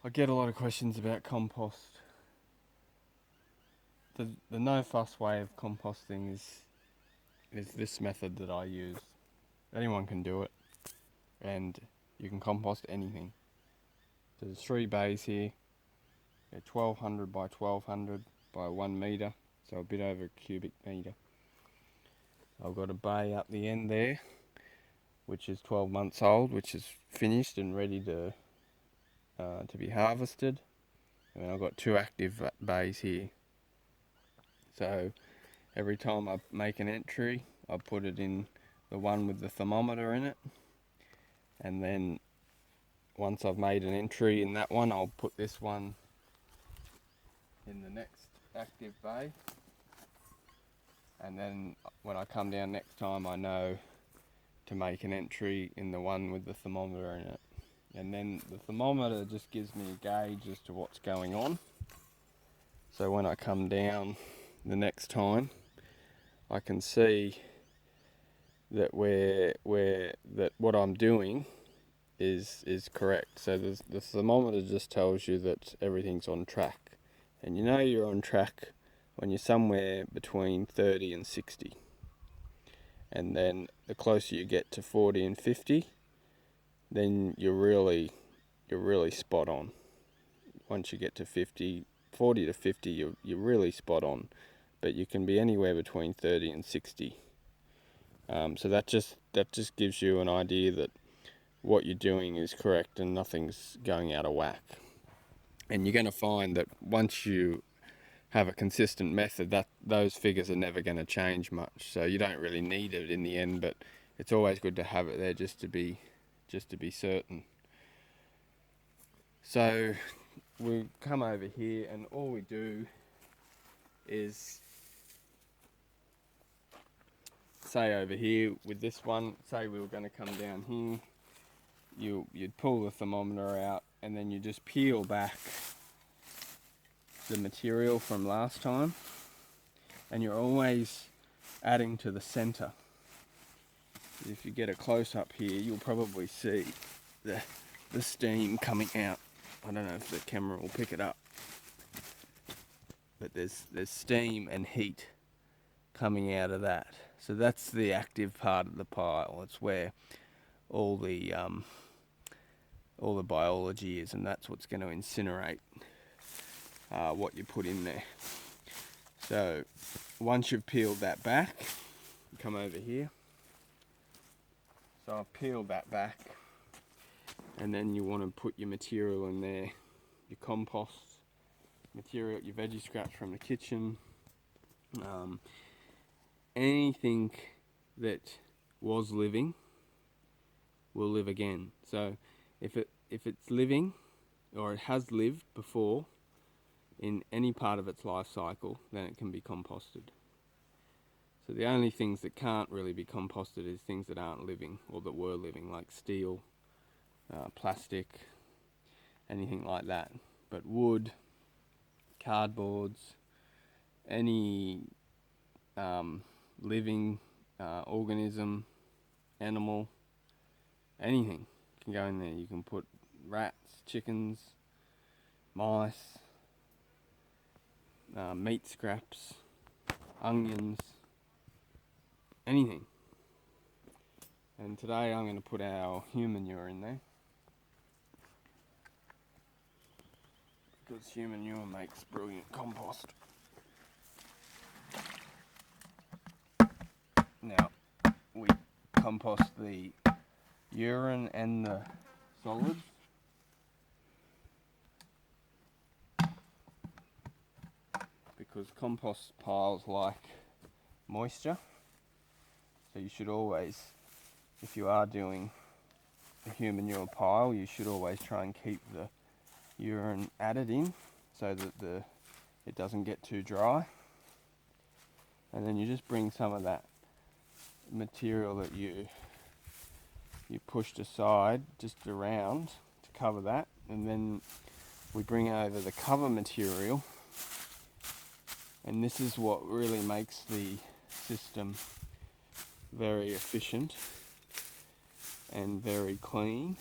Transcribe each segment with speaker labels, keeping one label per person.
Speaker 1: I get a lot of questions about compost. The no fuss way of composting is this method that I use. Anyone can do it, and you can compost anything. So there's 3 bays here. They're 1200 by 1200 by 1 metre, so a bit over a cubic metre. I've got a bay up the end there, which is 12 months old, which is finished and ready to be harvested. And then I've got 2 active bays here. So every time I make an entry, I put it in the one with the thermometer in it, and then once I've made an entry in that one, I'll put this one in the next active bay, and then when I come down next time, I know to make an entry in the one with the thermometer in it. And then the thermometer just gives me a gauge as to what's going on, so when I come down the next time, I can see that that what I'm doing is correct. So the thermometer just tells you that everything's on track, and you know you're on track when you're somewhere between 30 and 60, and then the closer you get to 40 and 50, then you're really spot on. Once you get to 40 to 50, you're really spot on, but you can be anywhere between 30 and 60. So that just gives you an idea that what you're doing is correct and nothing's going out of whack. And you're going to find that once you have a consistent method, that those figures are never going to change much. So you don't really need it in the end, but it's always good to have it there just to be certain. So we come over here, and all we do is, say over here with this one, say we were going to come down here, you'd pull the thermometer out, and then you just peel back the material from last time, and you're always adding to the center. If you get a close up here, you'll probably see the steam coming out. I don't know if the camera will pick it up, but there's steam and heat coming out of that. So that's the active part of the pile. It's where all the biology is, and that's what's going to incinerate what you put in there. So once you've peeled that back, you come over here. So I've peeled that back, and then you want to put your material in there, your compost material, your veggie scraps from the kitchen, anything that was living will live again. So if it's living, or it has lived before in any part of its life cycle, then it can be composted. So the only things that can't really be composted is things that aren't living, or that were living, like steel, plastic, anything like that. But wood, cardboards, any living organism, animal, anything can go in there. You can put rats, chickens, mice, meat scraps, onions, anything. And today I'm going to put our HUMANURE in there, because HUMANURE makes brilliant compost. Now, we compost the urine and the solids. Because compost piles like moisture. So you should always, if you are doing a HUMANURE pile, you should always try and keep the urine added in, so that it doesn't get too dry. And then you just bring some of that material that you pushed aside just around to cover that, and then we bring over the cover material, and this is what really makes the system very efficient and very clean.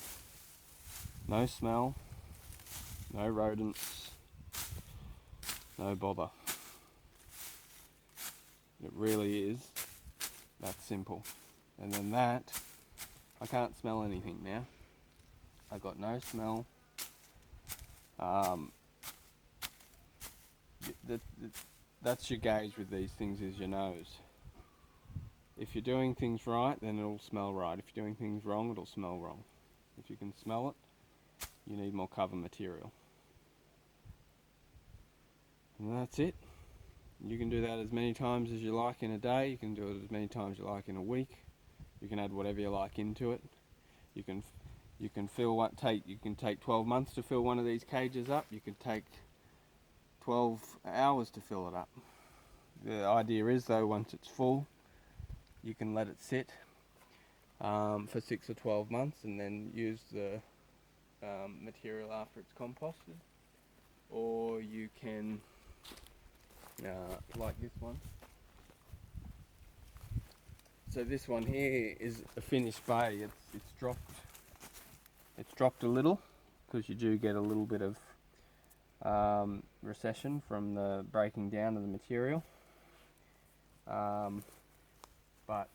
Speaker 1: No smell, no rodents, no bother. It really is that simple. And then that, I can't smell anything now. I got no smell. That's your gauge with these things, is your nose. If you're doing things right, then it'll smell right. If you're doing things wrong, it'll smell wrong. If you can smell it, you need more cover material. And that's it. You can do that as many times as you like in a day. You can do it as many times you like in a week. You can add whatever you like into it. You can take 12 months to fill one of these cages up. You can take 12 hours to fill it up. The idea is, though, once it's full, you can let it sit for 6 or 12 months and then use the material after it's composted. Or you can, like this one. So this one here is a finished bay. It's dropped a little because you do get a little bit of recession from the breaking down of the material. But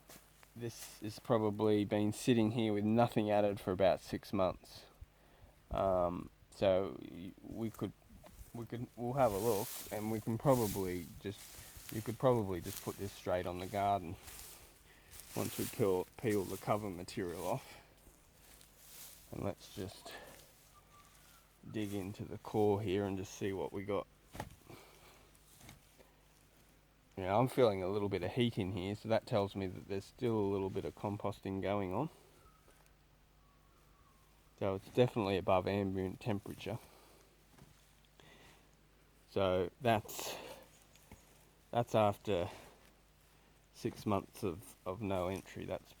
Speaker 1: this has probably been sitting here with nothing added for about 6 months. So we'll have a look, and you could probably just put this straight on the garden once we peel the cover material off. And let's just dig into the core here and just see what we got. Yeah, I'm feeling a little bit of heat in here, so that tells me that there's still a little bit of composting going on. So it's definitely above ambient temperature. So that's after 6 months of no entry. That's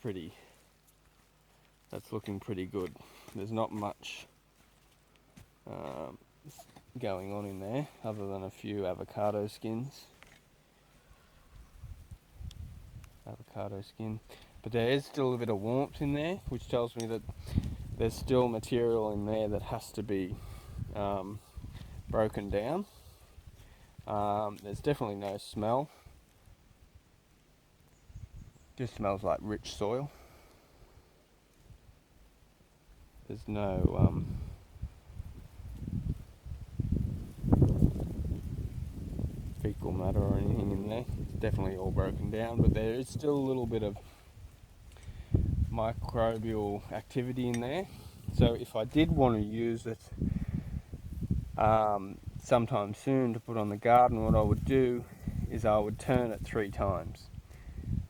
Speaker 1: looking pretty good. There's not much going on in there other than a few avocado skin, but there is still a bit of warmth in there, which tells me that there's still material in there that has to be broken down. There's definitely no smell. Just smells like rich soil. There's no fecal matter or anything in there. It's definitely all broken down, but there is still a little bit of microbial activity in there. So if I did want to use it sometime soon to put on the garden, what I would do is I would turn it 3 times.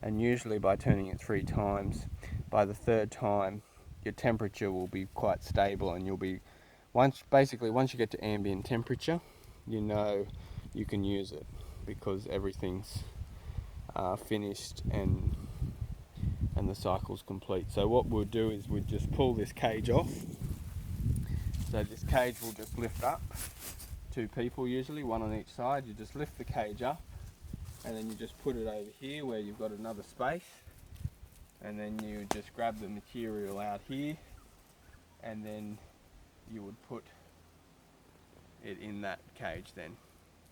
Speaker 1: And usually by turning it 3 times, by the 3rd time, your temperature will be quite stable, and you'll be, once you get to ambient temperature, you know you can use it because everything's finished and the cycle's complete. So what we'll do is we'll just pull this cage off. So this cage will just lift up. 2 people usually, 1 on each side. You just lift the cage up, and then you just put it over here where you've got another space, and then you just grab the material out here, and then you would put it in that cage then,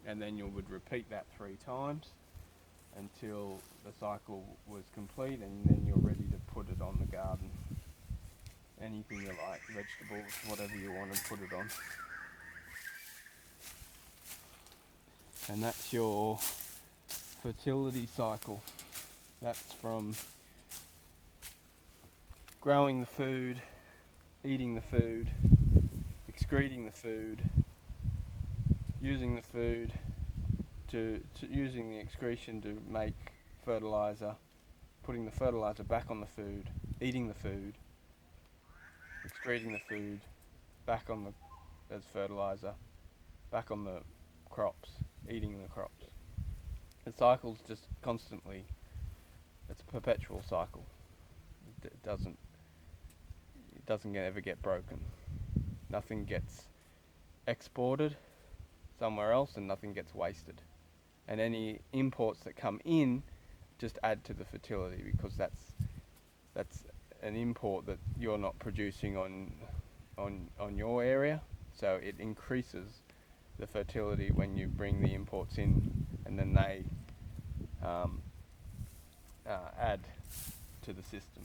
Speaker 1: and then you would repeat that 3 times until the cycle was complete, and then you're ready to put it on the garden. Anything you like, vegetables, whatever you want to put it on. And that's your fertility cycle. That's from growing the food, eating the food, excreting the food, using the food, to using the excretion to make fertilizer, putting the fertilizer back on the food, eating the food, excreting the food, back on the as fertilizer, back on the crops, eating the crops. The cycle's just constantly, it's a perpetual cycle. It doesn't ever get broken. Nothing gets exported somewhere else, and nothing gets wasted. And any imports that come in just add to the fertility, because that's an import that you're not producing on your area, So it increases the fertility when you bring the imports in, and then they add to the system.